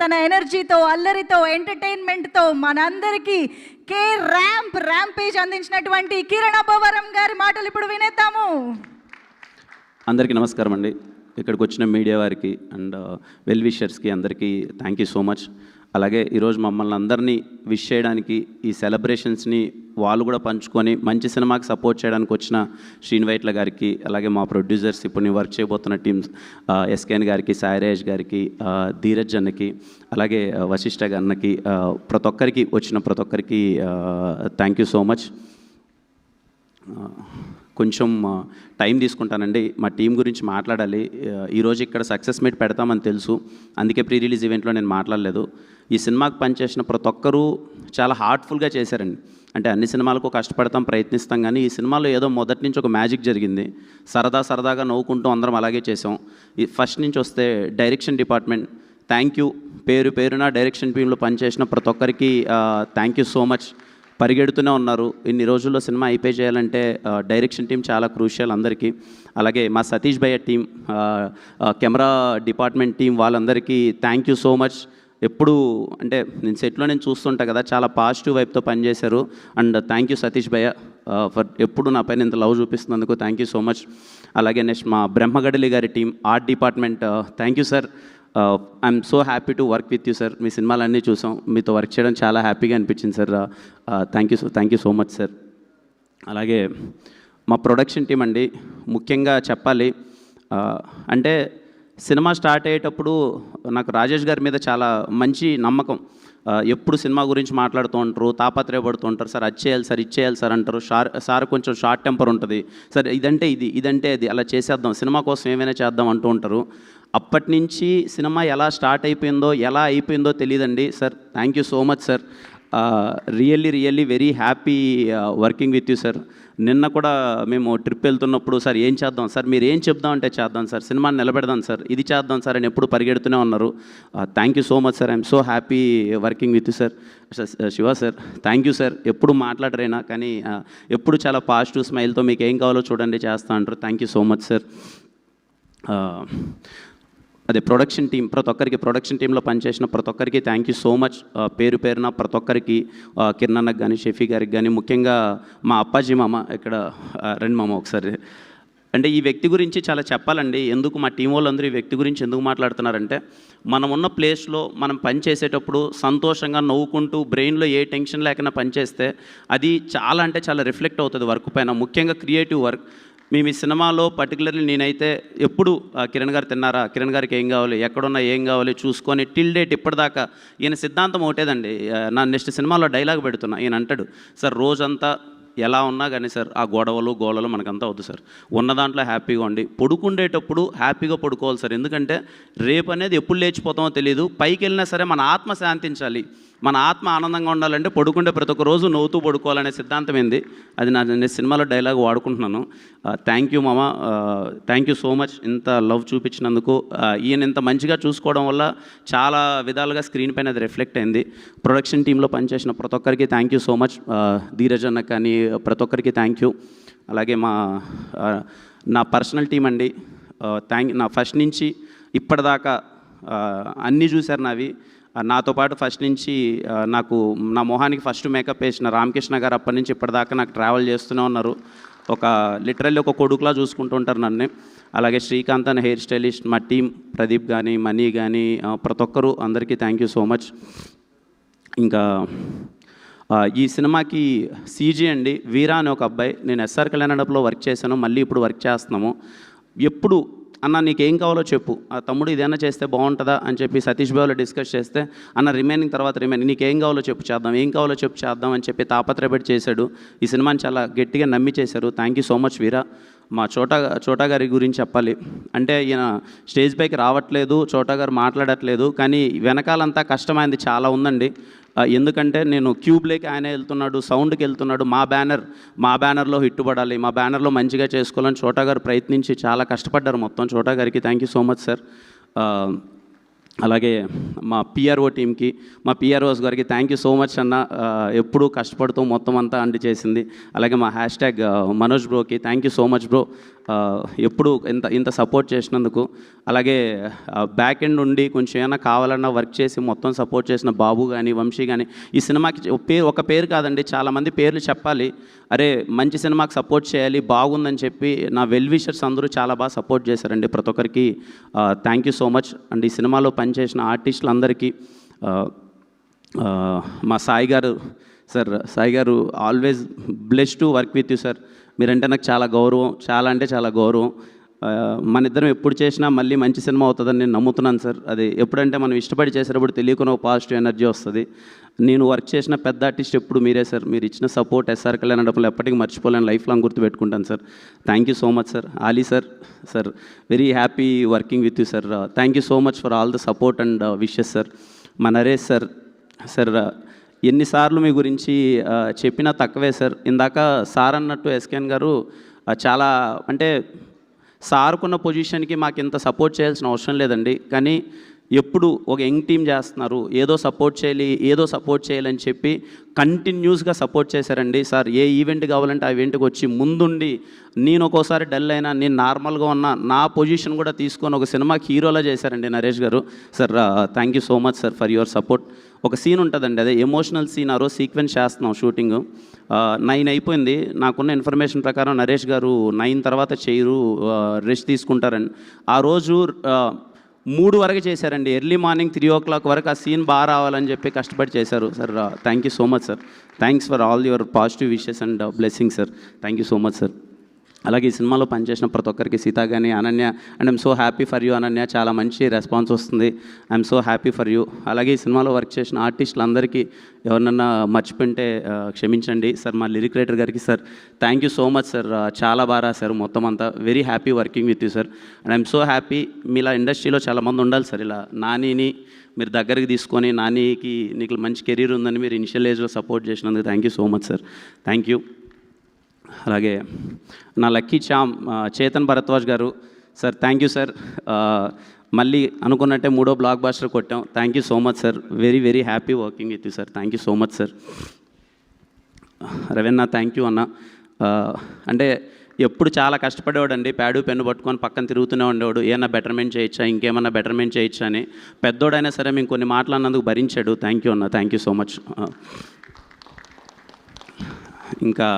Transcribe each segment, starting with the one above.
తన ఎనర్జీతో, అల్లరితో, ఎంటర్టైన్మెంట్తో మనందరికీ ర్యాంపేజ్ అందించినటువంటి కిరణ్ అబ్బవరం గారి మాటలు ఇప్పుడు వినేద్దాము. అందరికీ నమస్కారం అండి. ఇక్కడికి వచ్చిన మీడియా వారికి అండ్ వెల్ విషర్స్కి అందరికీ థ్యాంక్ యూ సో మచ్. అలాగే ఈరోజు మమ్మల్ని అందరినీ విష్ చేయడానికి, ఈ సెలబ్రేషన్స్ని వాళ్ళు కూడా పంచుకొని మంచి సినిమాకి సపోర్ట్ చేయడానికి వచ్చిన శ్రీను వైట్ల గారికి, అలాగే మా ప్రొడ్యూసర్స్ ఇప్పుడు నేను వర్క్ చేయబోతున్న టీమ్స్ ఎస్కేఎన్ గారికి, సాయిరేష్ గారికి, ధీరజ్ అన్నకి, అలాగే వశిష్ఠ అన్నకి, ప్రతి ఒక్కరికి వచ్చిన ప్రతి ఒక్కరికి థ్యాంక్ యూ సో మచ్. కొంచెం టైం తీసుకుంటానండి. మా టీం గురించి మాట్లాడాలి. ఈరోజు ఇక్కడ సక్సెస్ మీట్ పెడతామని తెలుసు, అందుకే ప్రీ రిలీజ్ ఈవెంట్లో నేను మాట్లాడలేదు. ఈ సినిమాకి పనిచేసిన ప్రతి ఒక్కరూ చాలా హార్ట్ఫుల్గా చేశారండి. అంటే అన్ని సినిమాలకు కష్టపడతాం, ప్రయత్నిస్తాం, కానీ ఈ సినిమాలో ఏదో మొదటి నుంచి ఒక మ్యాజిక్ జరిగింది. సరదాగా నవ్వుకుంటూ అందరం అలాగే చేసాం. ఈ ఫస్ట్ నుంచి వస్తే డైరెక్షన్ డిపార్ట్మెంట్ థ్యాంక్ యూ. పేరున డైరెక్షన్ టీంలో పనిచేసిన ప్రతి ఒక్కరికి థ్యాంక్ యూ సో మచ్. పరిగెడుతూనే ఉన్నారు. ఇన్ని రోజుల్లో సినిమా అయిపోయి చేయాలంటే డైరెక్షన్ టీం చాలా క్రూషియల్ అందరికీ. అలాగే మా సతీష్ భయ్య టీం, కెమెరా డిపార్ట్మెంట్ టీం, వాళ్ళందరికీ థ్యాంక్ యూ సో మచ్. ఎప్పుడు అంటే నేను సెట్లో నేను చూస్తుంటా కదా, చాలా పాజిటివ్ వైపుతో పనిచేశారు. అండ్ థ్యాంక్ యూ సతీష్ భయ్య ఫర్ ఎప్పుడు నా పైన ఇంత లవ్ చూపిస్తున్నందుకు థ్యాంక్ యూ సో మచ్. అలాగే నెక్స్ట్ మా బ్రహ్మగడలి గారి team, art department, thank you sir. I'm so happy to work with you sir. మీ సినిమాలన్నీ చూసాం, మీతో వర్క్ చేయడం చాలా హ్యాపీగా అనిపించింది సార్. Thank you so much sir. అలాగే మా ప్రొడక్షన్ టీం అండి, ముఖ్యంగా చెప్పాలి అంటే సినిమా స్టార్ట్ అయ్యేటప్పుడు నాకు రాజేష్ గారి మీద చాలా మంచి నమ్మకం. ఎప్పుడు సినిమా గురించి మాట్లాడుతూ ఉంటారు, తాపత్రయపడుతూ ఉంటారు. సార్ అది చేయాలి సార్, ఇది చేయాలి సార్ అంటారు. సార్ కొంచెం షార్ట్ టెంపర్ ఉంటుంది. సార్ ఇదంటే అది, అలా చేసేద్దాం, సినిమా కోసం ఏమైనా చేద్దాం అంటూ ఉంటారు. అప్పటి నుంచి సినిమా ఎలా స్టార్ట్ అయిపోయిందో, ఎలా అయిపోయిందో తెలియదండి sir. Thank you so much sir. Really very happy working with you sir. నిన్న కూడా మేము ట్రిప్ వెళ్తున్నప్పుడు సార్ ఏం చేద్దాం సార్, మీరు ఏం చెప్దాం అంటే చేద్దాం సార్, సినిమాని నిలబెడదాం సార్, ఇది చేద్దాం సార్ అని ఎప్పుడు పరిగెడుతూనే ఉన్నారు. Thank you so much sir. I'm so happy working with you sir. Shiva sir thank you sir. ఎప్పుడు మాట్లాడరైనా కానీ ఎప్పుడు చాలా పాజిటివ్ స్మైల్తో మీకు ఏం కావాలో చూడండి చేస్తా అంటారు. Thank you so much sir. అదే ప్రొడక్షన్ టీం, ప్రతి ఒక్కరికి ప్రొడక్షన్ టీంలో పనిచేసిన ప్రతి ఒక్కరికి థ్యాంక్ యూ సో మచ్. పేరున ప్రతి ఒక్కరికి, కిరణ్ అన్నకు కానీ, షఫీ గారికి కానీ, ముఖ్యంగా మా అప్పాజీ మామ, ఇక్కడ రండి మామ ఒకసారి. అంటే ఈ వ్యక్తి గురించి చాలా చెప్పాలండి. ఎందుకు మా టీం వాళ్ళందరూ ఈ వ్యక్తి గురించి ఎందుకు మాట్లాడుతున్నారంటే, మనం ఉన్న ప్లేస్లో మనం పని చేసేటప్పుడు సంతోషంగా నవ్వుకుంటూ బ్రెయిన్లో ఏ టెన్షన్ లేకుండా పనిచేస్తే అది చాలా అంటే చాలా రిఫ్లెక్ట్ అవుతుంది వర్క్ పైన, ముఖ్యంగా క్రియేటివ్ వర్క్. మేము ఈ సినిమాలో పర్టికులర్లీ నేనైతే ఎప్పుడు కిరణ్ గారు తిన్నారా, కిరణ్ గారికి ఏం కావాలి, ఎక్కడున్నా ఏం కావాలి చూసుకొని టిల్ డేట్ ఇప్పటిదాకా ఈయన సిద్ధాంతం ఒకటేదండి. నా నెక్స్ట్ సినిమాలో డైలాగ్ పెడుతున్నా, ఈయన అంటాడు సార్ రోజంతా ఎలా ఉన్నా కానీ సార్ ఆ గోడలు మనకంతా వద్దు సార్, ఉన్న దాంట్లో హ్యాపీగా ఉండి పడుకుండేటప్పుడు హ్యాపీగా పడుకోవాలి సార్. ఎందుకంటే రేపు అనేది ఎప్పుడు లేచిపోతామో తెలియదు. పైకి వెళ్ళినా సరే మన ఆత్మ శాంతించాలి, మన ఆత్మ ఆనందంగా ఉండాలంటే పడుకుంటే ప్రతి ఒక్క రోజు నవ్వుతూ పడుకోవాలనే సిద్ధాంతం ఏంది, అది నేను సినిమాలో డైలాగ్ వాడుకుంటున్నాను. థ్యాంక్ యూ మామ, థ్యాంక్ యూ సో మచ్. ఇంత లవ్ చూపించినందుకు, ఈయన ఇంత మంచిగా చూసుకోవడం వల్ల చాలా విధాలుగా స్క్రీన్ పైన అది రిఫ్లెక్ట్ అయింది. ప్రొడక్షన్ టీంలో పనిచేసిన ప్రతి ఒక్కరికి thank you so much. Dheeraj అన్న కానీ ప్రతి ఒక్కరికి థ్యాంక్ యూ. అలాగే నా పర్సనల్ టీం అండి, నా ఫస్ట్ నుంచి ఇప్పటిదాకా అన్నీ చూశారు నావి. నాతో పాటు ఫస్ట్ నుంచి నాకు నా మొహానికి ఫస్ట్ మేకప్ వేసిన రామకృష్ణ గారు అప్పటి నుంచి ఇప్పటిదాకా నాకు ట్రావెల్ చేస్తూనే ఉన్నారు. లిటరల్లీ ఒక కొడుకులా చూసుకుంటూ ఉంటారు నన్ను. అలాగే శ్రీకాంత్ అనే హెయిర్ స్టైలిస్ట్, మా టీం ప్రదీప్ కానీ, మనీ కానీ, ప్రతి ఒక్కరు అందరికీ థ్యాంక్ యూ సో మచ్. ఇంకా ఈ సినిమాకి సీజీ అండి, వీరా అనే ఒక అబ్బాయి, నేను ఎస్ఆర్ కళ్యాణంలో వర్క్ చేశాను, మళ్ళీ ఇప్పుడు వర్క్ చేస్తున్నాము. ఎప్పుడు అన్న నీకేం కావాలో చెప్పు, ఆ తమ్ముడు ఇదేనా చేస్తే బాగుంటుందా అని చెప్పి సతీష్ బాబులో డిస్కస్ చేస్తే, అన్న రిమైనింగ్ నీకేం కావాలో చెప్పు చేద్దాం, ఏం కావాలో చెప్పు చేద్దాం అని చెప్పి తాపత్రయపడి చేశాడు. ఈ సినిమాని చాలా గట్టిగా నమ్మి చేశారు. థ్యాంక్ యూ సో మచ్ వీరా. మా చోటా గారి గురించి చెప్పాలి అంటే, ఈయన స్టేజ్ పైకి రావట్లేదు, చోటా గారు మాట్లాడట్లేదు, కానీ వెనకాలంతా కష్టమైంది చాలా ఉందండి. ఎందుకంటే నేను క్యూబ్లోకి ఆయన వెళ్తున్నాడు, సౌండ్కి వెళ్తున్నాడు, మా బ్యానర్లో హిట్ పడాలి, మా బ్యానర్లో మంచిగా చేసుకోవాలని చోటా గారు ప్రయత్నించి చాలా కష్టపడ్డారు మొత్తం. చోటా గారికి thank you so much sir. అలాగే మా పిఆర్ఓ టీంకి, మా పిఆర్ఓస్ గారికి థ్యాంక్ యూ సో మచ్ అన్న. ఎప్పుడూ కష్టపడుతూ మొత్తం అంతా అండి చేసింది. అలాగే మా హ్యాష్ట్యాగ్ మనోజ్ బ్రోకి thank you so much bro, ఎప్పుడు ఇంత సపోర్ట్ చేసినందుకు. అలాగే బ్యాక్ ఎండ్ ఉండి కొంచెం ఏమైనా కావాలన్నా వర్క్ చేసి మొత్తం సపోర్ట్ చేసిన బాబు కానీ వంశీ కానీ. ఈ సినిమాకి ఒక పేరు కాదండి, చాలామంది పేర్లు చెప్పాలి. అరే మంచి సినిమాకి సపోర్ట్ చేయాలి, బాగుందని చెప్పి నా వెల్ విషర్స్ అందరూ చాలా బాగా సపోర్ట్ చేశారండి. ప్రతి ఒక్కరికి thank you so much. And ఈ సినిమాలో పనిచేసిన ఆర్టిస్టులందరికీ, మా సాయి గారు సార్, సాయి గారు always bless to work with you sir. మీరంటే నాకు చాలా గౌరవం, చాలా అంటే చాలా గౌరవం. మన ఇద్దరం ఎప్పుడు చేసినా మళ్ళీ మంచి సినిమా అవుతుందని నేను నమ్ముతున్నాను సార్. అది ఎప్పుడంటే మనం ఇష్టపడి చేసేటప్పుడు తెలియకుండా ఒక పాజిటివ్ ఎనర్జీ వస్తుంది. నేను వర్క్ చేసిన పెద్ద ఆర్టిస్ట్ ఎప్పుడు మీరే సార్. మీరు ఇచ్చిన సపోర్ట్ ఎస్ఆర్ కళ్యాణ్ డబ్బులు ఎప్పటికీ మర్చిపోలేను, లైఫ్ లాంగ్ గుర్తుపెట్టుకుంటాను sir. Thank you so much sir. Ali sir, sir very happy working with you sir. Thank you so much for all the support and wishes sir. మా Naresh sir, sir ఎన్నిసార్లు మీ గురించి చెప్పినా తక్కువే sir. ఇందాక సార్ అన్నట్టు SKN గారు చాలా అంటే సార్కున్న పొజిషన్కి మాకు ఇంత సపోర్ట్ చేయాల్సిన అవసరం లేదండి. కానీ ఎప్పుడు ఒక యంగ్ టీం చేస్తున్నారు, ఏదో సపోర్ట్ చేయాలని చెప్పి కంటిన్యూస్గా సపోర్ట్ చేశారండి సార్. ఏ ఈవెంట్ కావాలంటే ఆ ఈవెంట్కి వచ్చి ముందుండి, నేను ఒక్కోసారి డల్ అయినా, నేను నార్మల్గా ఉన్న నా పొజిషన్ కూడా తీసుకొని ఒక సినిమాకి హీరోలా చేశారండి నరేష్ గారు. Sir thank you so much sir for your support. ఒక సీన్ ఉంటుందండి, అదే ఎమోషనల్ సీన్. ఆ రోజు సీక్వెన్స్ చేస్తున్నాం షూటింగ్, 9 అయిపోయింది. నాకున్న ఇన్ఫర్మేషన్ ప్రకారం నరేష్ గారు 9 తర్వాత చేయరు, రెస్ట్ తీసుకుంటారండి. ఆ రోజు 3 వరకు చేశారండి. ఎర్లీ మార్నింగ్ 3 o'clock వరకు ఆ సీన్ బాగా రావాలని చెప్పి కష్టపడి చేశారు sir. Thank you so much sir. Thanks for all your positive wishes and blessing sir. Thank you so much sir. అలాగే ఈ సినిమాలో పనిచేసిన ప్రతి ఒక్కరికి, సీతా కానీ, Ananya, and I'm so happy for you Ananya, చాలా మంచి రెస్పాన్స్ వస్తుంది. I'm so happy for you. అలాగే ఈ సినిమాలో వర్క్ చేసిన ఆర్టిస్టులందరికీ ఎవరినన్నా మర్చిపోయింటే క్షమించండి సార్. మా లిరిక్ రైటర్ గారికి sir thank you so much sir. చాలా బాగా రాశారు మొత్తం అంతా. Very happy working with you sir. And I'm so happy. మీలా ఇండస్ట్రీలో చాలామంది ఉండాలి సార్. ఇలా నానిని మీరు దగ్గరికి తీసుకొని, నానికి నీకు మంచి కెరీర్ ఉందని మీరు ఇనిషియల్ ఏజ్లో సపోర్ట్ చేసినందుకు thank you so much sir. Thank you. అలాగే నా లక్కీ చామ్ చేతన్ భరద్వాజ్ గారు సార్, థ్యాంక్ యూ సార్. మళ్ళీ అనుకున్నట్టే 3వ బ్లాక్ బాస్టర్ కొట్టాం. Thank you so much sir. Very very happy working with you sir. Thank you so much sir. Raveena thank you అన్న. అంటే ఎప్పుడు చాలా కష్టపడేవాడు అండి, ప్యాడు పెన్ను పట్టుకొని పక్కన తిరుగుతూనే ఉండేవాడు. ఏమన్నా బెటర్మెంట్ చేయొచ్చా, ఇంకేమన్నా బెటర్మెంట్ చేయొచ్చా అని. పెద్దోడైనా సరే మేము కొన్ని మాటలు అన్నందుకు భరించాడు. థ్యాంక్ యూ అన్న. Thank you so much. ఇంకా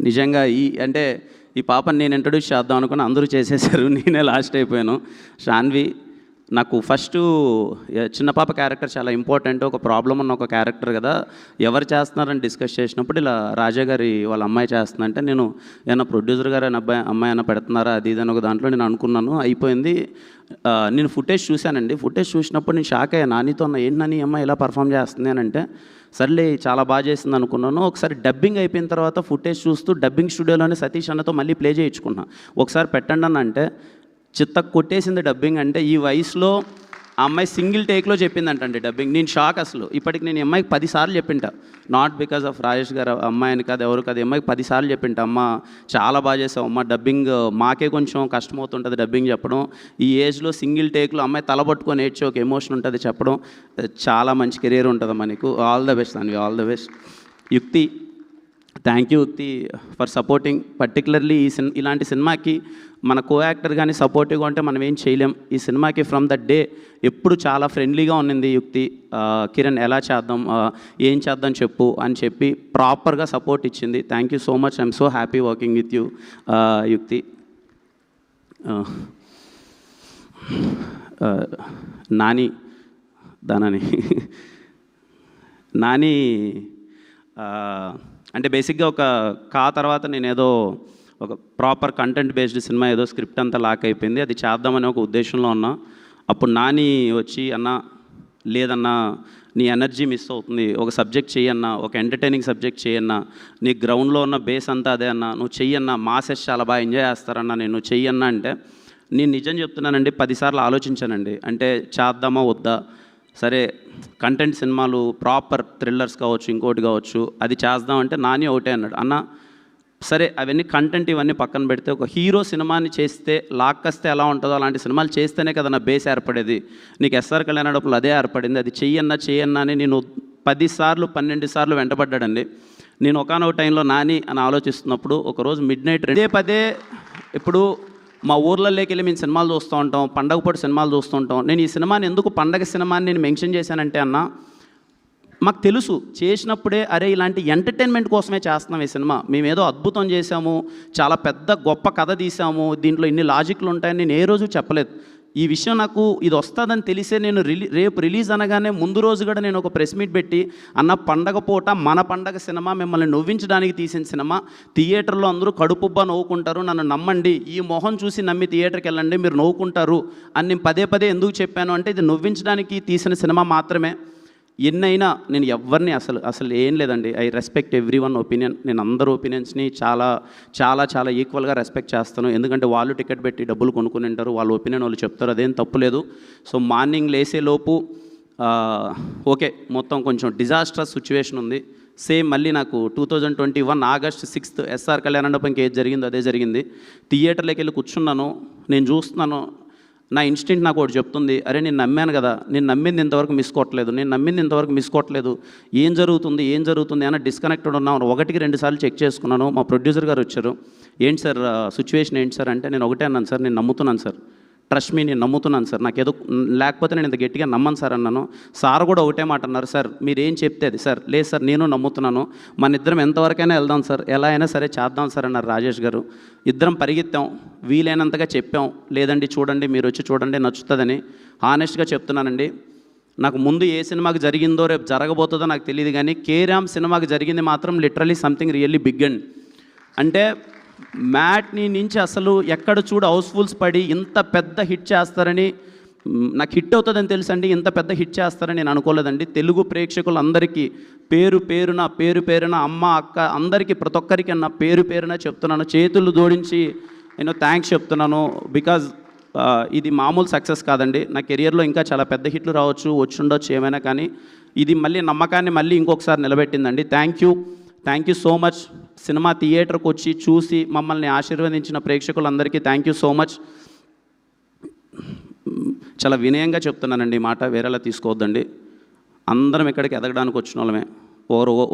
నిజంగా ఈ పాపని నేను ఇంట్రడ్యూస్ చేద్దాం అనుకుని అందరూ చేసేసారు, నేనే లాస్ట్ అయిపోయాను. శాన్వి నాకు ఫస్ట్ చిన్న పాప క్యారెక్టర్ చాలా ఇంపార్టెంట్. ఒక ప్రాబ్లం ఉన్న ఒక క్యారెక్టర్ కదా, ఎవరు చేస్తున్నారని డిస్కస్ చేసినప్పుడు ఇలా రాజా గారి వాళ్ళ అమ్మాయి చేస్తుందంటే, నేను ఏమన్నా ప్రొడ్యూసర్ గారు అమ్మాయి అయినా పెడుతున్నారా అది ఇది అని ఒక దాంట్లో నేను అనుకున్నాను. అయిపోయింది. నేను ఫుటేజ్ చూశానండి. ఫుటేజ్ చూసినప్పుడు నేను షాక్ అయ్యాను. నానితో ఏంటి నాని అమ్మాయి ఇలా పర్ఫామ్ చేస్తుంది అని అంటే, సర్లే చాలా బాగా చేసింది అనుకున్నాను. ఒకసారి డబ్బింగ్ అయిపోయిన తర్వాత ఫుటేజ్ చూస్తూ డబ్బింగ్ స్టూడియోలోనే సతీష్ అన్నతో మళ్ళీ ప్లే చేయించుకున్నా. ఒకసారి పెట్టండి అని అంటే చిత్త కొట్టేసింది డబ్బింగ్. అంటే ఈ వయసులో ఆ అమ్మాయి సింగిల్ టేక్లో చెప్పిందంటండి డబ్బింగ్. నేను షాక్ అసలు. ఇప్పటికి నేను అమ్మాయికి 10 సార్లు చెప్పింటా. నాట్ బికాస్ ఆఫ్ రాజేష్ గారు అమ్మాయిని కాదు, ఎవరు కాదు, అమ్మాయికి 10 సార్లు చెప్పింటా. అమ్మ చాలా బాగా చేసావు అమ్మ డబ్బింగ్, మాకే కొంచెం కష్టమవుతుంటుంది డబ్బింగ్ చెప్పడం. ఈ ఏజ్లో సింగిల్ టేక్లో అమ్మాయి తలబట్టుకొని ఏడ్చి ఒక ఎమోషన్ ఉంటుంది చెప్పడం. చాలా మంచి కెరీర్ ఉంటుంది మనకు. ఆల్ ద బెస్ట్ దానికి, ఆల్ ద బెస్ట్. యుక్తి థ్యాంక్ యూ యుక్తి ఫర్ సపోర్టింగ్. పర్టికులర్లీ ఇలాంటి సినిమాకి మన కో యాక్టర్ కానీ సపోర్టివ్గా ఉంటే మనం ఏం చేయలేం. ఈ సినిమాకి ఫ్రమ్ ద డే ఎప్పుడు చాలా ఫ్రెండ్లీగా ఉన్నింది యుక్తి. కిరణ్ ఎలా చేద్దాం, ఏం చేద్దాం చెప్పు అని చెప్పి ప్రాపర్గా సపోర్ట్ ఇచ్చింది. Thank you so much. I'm so happy working with you యుక్తి. నాని నాని అంటే బేసిక్గా ఒక తర్వాత నేను ఏదో ఒక ప్రాపర్ కంటెంట్ బేస్డ్ సినిమా ఏదో స్క్రిప్ట్ అంతా లాక్ అయిపోయింది, అది చేద్దామని ఒక ఉద్దేశంలో ఉన్నా. అప్పుడు నాని వచ్చి అన్న లేదన్నా నీ ఎనర్జీ మిస్ అవుతుంది, ఒక సబ్జెక్ట్ చెయ్యన్నా, ఒక ఎంటర్టైనింగ్ సబ్జెక్ట్ చేయన్నా, నీ గ్రౌండ్లో ఉన్న బేస్ అంతా అదే అన్న, నువ్వు చెయ్యన్నా, మాసెస్ చాలా బాగా ఎంజాయ్ చేస్తారన్నా, నేను చెయ్యన్నా అంటే నేను నిజం చెప్తున్నానండి 10 సార్లు ఆలోచించానండి. అంటే చేద్దామా వద్దా, సరే కంటెంట్ సినిమాలు ప్రాపర్ థ్రిల్లర్స్ కావచ్చు ఇంకోటి కావచ్చు అది చేద్దామంటే నాని ఒకటే అన్నాడు, అన్న సరే అవన్నీ కంటెంట్ ఇవన్నీ పక్కన పెడితే ఒక హీరో సినిమాని చేస్తే లాక్కొస్తే ఎలా ఉంటుందో అలాంటి సినిమాలు చేస్తేనే కదా నా బేస్ ఏర్పడేది. నీకు ఎస్ఆర్ కళ్యాణప్పుడు అదే ఏర్పడింది. అది చెయ్యన్నా అని నేను 10 సార్లు 12 సార్లు వెంటబడ్డాడండి. నేను ఒకానొక టైంలో నాని అని ఆలోచిస్తున్నప్పుడు ఒకరోజు మిడ్నైట్ పదే ఇప్పుడు మా ఊర్లలోకి వెళ్ళి మేము సినిమాలు చూస్తూ ఉంటాం, పండగ పూట సినిమాలు చూస్తూ ఉంటాం. నేను ఈ సినిమాని ఎందుకు పండగ సినిమాని నేను మెన్షన్ చేశానంటే అన్న, మాకు తెలుసు చేసినప్పుడే అరే ఇలాంటి ఎంటర్టైన్మెంట్ కోసమే చేస్తున్నాం ఈ సినిమా, మేమేదో అద్భుతం చేశాము, చాలా పెద్ద గొప్ప కథ తీసాము, దీంట్లో ఇన్ని లాజిక్లు ఉంటాయని నేను ఏ రోజు చెప్పలేదు. ఈ విషయం నాకు ఇది వస్తుందని తెలిసే నేను రేపు రిలీజ్ అనగానే ముందు రోజు కూడా నేను ఒక ప్రెస్ మీట్ పెట్టి అన్న పండగ పూట మన పండగ సినిమా మిమ్మల్ని నవ్వించడానికి తీసిన సినిమా, థియేటర్లో అందరూ కడుపుబ్బా నవ్వుకుంటారు, నన్ను నమ్మండి, ఈ మొహం చూసి నమ్మి థియేటర్కి వెళ్ళండి మీరు నవ్వుకుంటారు అని నేను పదే ఎందుకు చెప్పాను అంటే ఇది నవ్వించడానికి తీసిన సినిమా మాత్రమే. ఎన్నైనా నేను ఎవరిని అసలు ఏం లేదండి. I respect every one opinion. నేను అందరు ఒపీనియన్స్ని చాలా ఈక్వల్గా రెస్పెక్ట్ చేస్తాను. ఎందుకంటే వాళ్ళు టికెట్ పెట్టి డబ్బులు కొనుక్కుని ఉంటారు, వాళ్ళ ఒపీనియన్ వాళ్ళు చెప్తారు, అదేం తప్పులేదు. సో మార్నింగ్ లేసేలోపు ఓకే మొత్తం కొంచెం డిజాస్ట్రస్ సిచ్యువేషన్ ఉంది. సేమ్ మళ్ళీ నాకు 2021 ఆగస్ట్ 6 ఎస్ఆర్ కళ్యాణంలో ఏది జరిగిందో అదే జరిగింది. థియేటర్లోకి వెళ్ళి కూర్చున్నాను, నేను చూస్తున్నాను, నా ఇన్స్టింక్ట్ నాకు ఒకటి చెప్తుంది, అరే నేను నమ్మాను కదా, నేను నమ్మింది ఇంతవరకు మిస్ కొట్టలేదు, ఏం జరుగుతుంది అని డిస్కనెక్టెడ్ ఉన్నాను. 1-2 సార్లు చెక్ చేసుకున్నాను. మా ప్రొడ్యూసర్ గారు వచ్చారు, ఏంటి సార్ సిచ్యువేషన్ ఏంటి సార్ అంటే, నేను ఒకటే అన్నాను సార్, నేను నమ్ముతున్నాను సార్, ట్రస్ట్ మీ, నేను నమ్ముతున్నాను సార్, నాకేదో లేకపోతే నేను ఇంత గట్టిగా నమ్మను సార్ అన్నాను. సార్ కూడా ఒకటే మాట అన్నారు, సార్ మీరేం చెప్తే అది సార్, లేదు సార్ నేను నమ్ముతున్నాను, మన ఇద్దరం ఎంతవరకైనా వెళ్దాం సార్, ఎలా అయినా సరే చేద్దాం సార్ అన్నారు రాజేష్ గారు. ఇద్దరం పరిగెత్తాం, వీలైనంతగా చెప్పాం, లేదండి చూడండి మీరు వచ్చి చూడండి నచ్చుతుందని. హానెస్ట్గా చెప్తున్నానండి, నాకు ముందు ఏ సినిమాకి జరిగిందో రేపు జరగబోతుందో నాకు తెలియదు, కానీ కేరామ్ సినిమాకి జరిగింది మాత్రం literally something really big and అంటే మ్యాట్ని నుంచి అసలు ఎక్కడ చూడు హౌస్ఫుల్స్ పడి ఇంత పెద్ద హిట్ చేస్తారని, నాకు హిట్ అవుతుందని తెలుసండి, ఇంత పెద్ద హిట్ చేస్తారని నేను అనుకోలేదండి. తెలుగు ప్రేక్షకులందరికీ పేరు పేరున అమ్మ అక్క అందరికీ ప్రతి ఒక్కరికి నా పేరున చెప్తున్నాను, చేతులు జోడించి నేను థ్యాంక్స్ చెప్తున్నాను. బికాజ్ ఇది మామూలు సక్సెస్ కాదండి, నా కెరియర్లో ఇంకా చాలా పెద్ద హిట్లు రావచ్చు, వచ్చుండొచ్చు ఏమైనా, కానీ ఇది మళ్ళీ నమ్మకాన్ని మళ్ళీ ఇంకొకసారి నిలబెట్టిందండి. Thank you so much. Cinema థియేటర్కి వచ్చి చూసి మమ్మల్ని ఆశీర్వదించిన ప్రేక్షకులందరికీ థ్యాంక్ యూ సో మచ్. చాలా వినయంగా చెప్తున్నానండి ఈ మాట, వేరేలా తీసుకోవద్దండి. అందరం ఇక్కడికి ఎదగడానికి వచ్చిన వాళ్ళమే,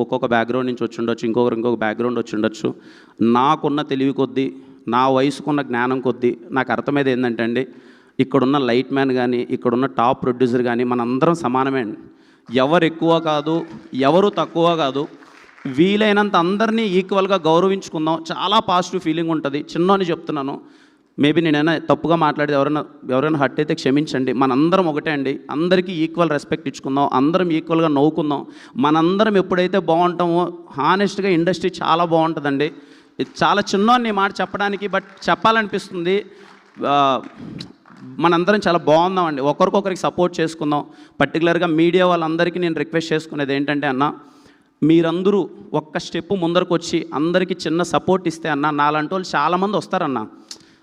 ఒక్కొక్క బ్యాక్గ్రౌండ్ నుంచి వచ్చి ఉండొచ్చు, ఇంకొక బ్యాక్గ్రౌండ్ వచ్చి ఉండొచ్చు. నాకున్న తెలివి కొద్దీ, నా వయసుకున్న జ్ఞానం కొద్దీ నాకు అర్థమైంది ఏంటంటే అండి, ఇక్కడున్న లైట్ మ్యాన్ కానీ ఇక్కడున్న టాప్ ప్రొడ్యూసర్ కానీ మనందరం సమానమే అండి. ఎవరు ఎక్కువ కాదు, ఎవరు తక్కువ కాదు, వీలైనంత అందరినీ ఈక్వల్గా గౌరవించుకుందాం. చాలా పాజిటివ్ ఫీలింగ్ ఉంటుంది. చిన్నని చెప్తున్నాను, మేబీ నేనైనా తప్పుగా మాట్లాడి ఎవరైనా హర్ట్ అయితే క్షమించండి. మనందరం ఒకటే అండి, అందరికీ ఈక్వల్ రెస్పెక్ట్ ఇచ్చుకుందాం, అందరం ఈక్వల్గా నవ్వుకుందాం. మనందరం ఎప్పుడైతే బాగుంటామో హానెస్ట్గా ఇండస్ట్రీ చాలా బాగుంటుందండి. ఇది చాలా చిన్నని మాట చెప్పడానికి, బట్ చెప్పాలనిపిస్తుంది. మనందరం చాలా బాగుందామండి, ఒకరికొకరికి సపోర్ట్ చేసుకుందాం. పర్టికులర్గా మీడియా వాళ్ళందరికీ నేను రిక్వెస్ట్ చేసుకునేది ఏంటంటే అన్న, మీరందరూ ఒక్క స్టెప్ ముందరకు వచ్చి అందరికీ చిన్న సపోర్ట్ ఇస్తే అన్న, నాలాంటి వాళ్ళు చాలామంది వస్తారన్న,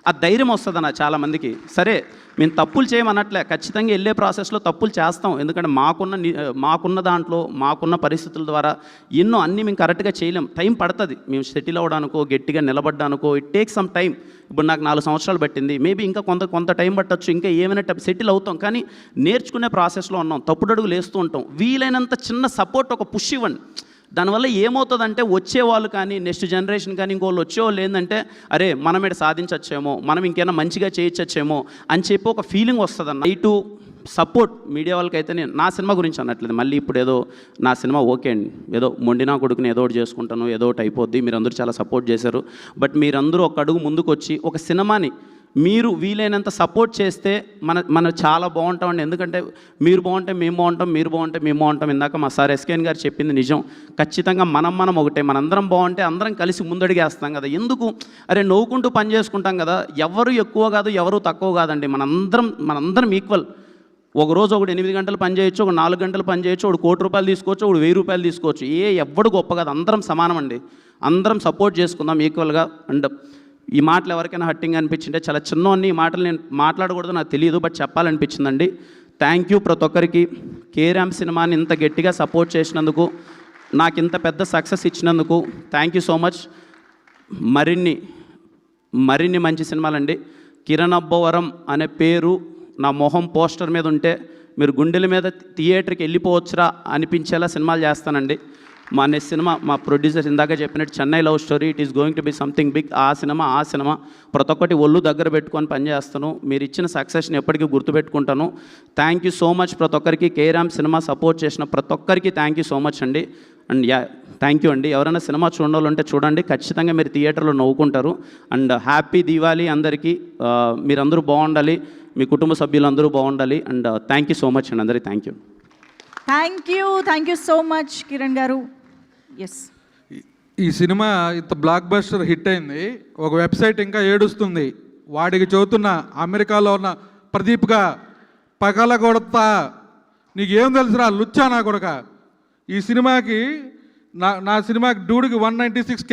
ఆ ధైర్యం వస్తుందన్న చాలామందికి. సరే మేము తప్పులు చేయమన్నట్లే, ఖచ్చితంగా వెళ్ళే ప్రాసెస్లో తప్పులు చేస్తాం, ఎందుకంటే మాకున్న దాంట్లో మాకున్న పరిస్థితుల ద్వారా ఎన్నో అన్నీ మేము కరెక్ట్గా చేయలేం, టైం పడుతుంది. మేము సెటిల్ అవ్వడానికో గట్టిగా నిలబడ్డానికో ఇట్ టేక్ సమ్ టైం. ఇప్పుడు నాకు 4 సంవత్సరాలు పట్టింది, మేబీ ఇంకా కొంత టైం పట్టచ్చు, ఇంకా ఏమైనా సెటిల్ అవుతాం, కానీ నేర్చుకునే ప్రాసెస్లో ఉన్నాం, తప్పుడడుగులు వేస్తూ ఉంటాం. వీలైనంత చిన్న సపోర్ట్, ఒక పుష్ ఇవ్వండి. దానివల్ల ఏమవుతుందంటే వచ్చేవాళ్ళు కానీ నెక్స్ట్ జనరేషన్ కానీ ఇంకోళ్ళు వచ్చేవాళ్ళు ఏంటంటే, అరే మనం ఇక్కడ సాధించచ్చేమో, మనం ఇంకేమైనా మంచిగా చేయొచ్చేమో అని చెప్పి ఒక ఫీలింగ్ వస్తుందన్న. ఇటు సపోర్ట్ మీడియా వాళ్ళకైతే నేను నా సినిమా గురించి అనట్లేదు, మళ్ళీ ఇప్పుడు ఏదో నా సినిమా ఓకే అండి, ఏదో మొండినా కొడుకుని ఏదో ఒకటి చేసుకుంటాను, ఏదో ఒకటి అయిపోద్ది, మీరందరూ చాలా సపోర్ట్ చేశారు. బట్ మీరందరూ ఒక అడుగు ముందుకు వచ్చి ఒక సినిమాని మీరు వీలైనంత సపోర్ట్ చేస్తే మన చాలా బాగుంటామండి. ఎందుకంటే మీరు బాగుంటే మేము బాగుంటాం, మీరు బాగుంటే మేము బాగుంటాం. ఇందాక మా సార్ ఎస్కేఎన్ గారు చెప్పింది నిజం. ఖచ్చితంగా మనం ఒకటే, మనందరం బాగుంటే అందరం కలిసి ముందడిగేస్తాం కదా. ఎందుకు అరే నవ్వుకుంటూ పని చేసుకుంటాం కదా, ఎవరు ఎక్కువ కాదు ఎవరు తక్కువ కాదండి, మనందరం ఈక్వల్. ఒకరోజు ఒకడు 8 గంటలు పని చేయొచ్చు, ఒక 4 గంటలు పని చేయొచ్చు, ఒకడు 1 కోటి రూపాయలు తీసుకోవచ్చు, ఒకడు 1000 రూపాయలు తీసుకోవచ్చు. ఎవ్వడు గొప్ప కాదు, అందరం సమానం అండి. అందరం సపోర్ట్ చేసుకుందాం ఈక్వల్గా. అండ్ ఈ మాటలు ఎవరికైనా హట్టింగ్ అనిపించింటే, చాలా చిన్నవన్నీ ఈ మాటలు నేను మాట్లాడకూడదు నాకు తెలియదు, బట్ చెప్పాలనిపించిందండి. థ్యాంక్ యూ ప్రతి ఒక్కరికి. కేరామ్ సినిమాని ఇంత గట్టిగా సపోర్ట్ చేసినందుకు, నాకు ఇంత పెద్ద సక్సెస్ ఇచ్చినందుకు థ్యాంక్ యూ సో మచ్. మరిన్ని మంచి సినిమాలండి. కిరణ్ అబ్బవరం అనే పేరు నా మొహం పోస్టర్ మీద ఉంటే మీరు గుండెల మీద థియేటర్కి వెళ్ళిపోవచ్చురా అనిపించేలా సినిమాలు చేస్తానండి. మా నెక్స్ట్ సినిమా మా ప్రొడ్యూసర్ ఇందాక చెప్పినట్టు Chennai love story, it is going to be something big. ఆ సినిమా ప్రతి ఒక్కటి ఒళ్ళు దగ్గర పెట్టుకొని పనిచేస్తాను. మీరు ఇచ్చిన సక్సెస్ని ఎప్పటికీ గుర్తుపెట్టుకుంటాను. థ్యాంక్ యూ సో మచ్ ప్రతి ఒక్కరికి. కేరామ్ సినిమా సపోర్ట్ చేసిన ప్రతి ఒక్కరికి థ్యాంక్ యూ సో మచ్ అండి. అండ్ థ్యాంక్ యూ అండి. ఎవరైనా సినిమా చూడాలంటే చూడండి, ఖచ్చితంగా మీరు థియేటర్లో నవ్వుకుంటారు. అండ్ హ్యాపీ దీవాలి అందరికీ. మీరందరూ బాగుండాలి, మీ కుటుంబ సభ్యులందరూ బాగుండాలి. And thank you so much అండి అందరికీ. Thank you so much Kiran గారు. ఎస్, ఈ సినిమా ఇంత బ్లాక్ బస్టర్ హిట్ అయింది. ఒక వెబ్సైట్ ఇంకా ఏడుస్తుంది. వాడికి చదువుతున్న అమెరికాలో ఉన్న ప్రదీప్గా పగలగొడతా, నీకేం తెలుసురా లుచ్చా నా కొడక. ఈ సినిమాకి నా సినిమాకి డూడికి 196K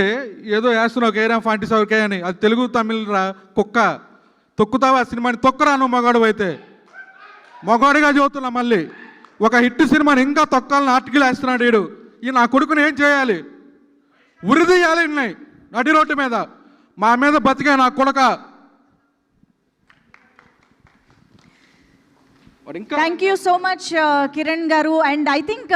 ఏదో వేస్తున్నావు, కేరామ్ 47K అని. అది తెలుగు తమిళ రా కుక్క. తొక్కుతావా ఆ సినిమాని? తొక్కరా నువ్వు మగాడు అయితే. మగాడిగా చదువుతున్నా మళ్ళీ. ఒక హిట్ సినిమాని ఇంకా తొక్కాలని ఆర్టికల్ వేస్తున్నాడు వీడు. ఈ నా కొడుకుని ఏం చేయాలి? ఉరిదీయాలి ఉన్నాయి నడి రోడ్డు మీద. మా మీద బతికే నా కొడక. Thank you so much Kiran గారు. And I think